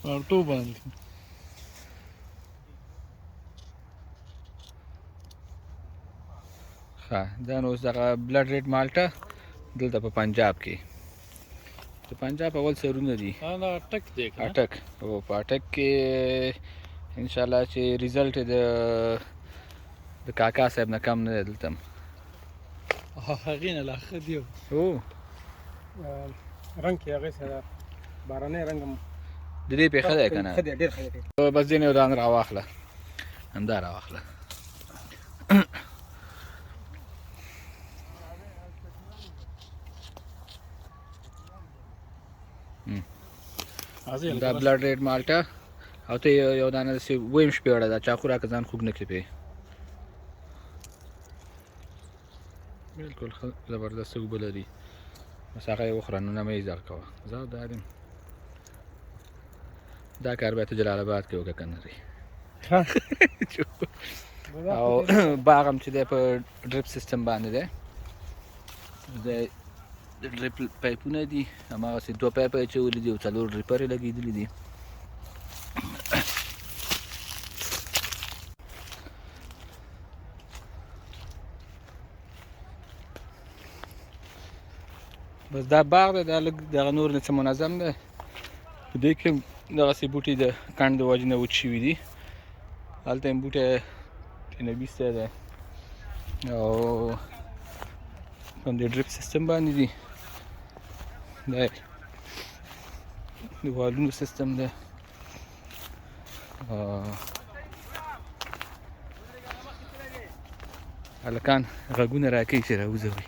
پارتو باندې ښه دا نو اوس دغه بلډ ریډ مالټه دلته په پنجاب کې د پنجاب اول سرونه دي دا اټک دی که نه اټک او په اټک کې انشاءالله چې ریزلټ یې د کاکا صاحب نه کم نه دی دلته هم هغې نه لا ښه دی او رنګ کې هغې سره باراني رنګ هم د دې پې ښه دی که نه ښه دی ډېر ښه دی بس دې نه یو دانه راواخله همدا راواخله دا بلډ ریډ مالټه او ته یو دانه داسې ویم شپې وړه دا چاقو راکړه ځان خوږ نه کړي پرې بلکل ښه زبردست اوبه لري بس هغه یې وخوره نو نه مه یې زغ کوه زه دا یم دا کار بیا ته جلال آباد کې وکړه که نه او باغ هم چې دی په ډریپ سیستم باندې دی د ډریپ پایپونه دي هماغسې دوه پایپه یې اچولي دي او څلور ډریپر یې لګېدلي دي بس دا باغ دی دا لږ دغه نور نه څه منظم دی په دې کې دغسې بوټي د کڼ د وجې نه وچ شوي دي هلته هم بوټی ټینبیستی دی او هم د ډریپ سیستم باندې دي دا د والونو سیستم دی هلکان غږونه راکوي چې راوځوي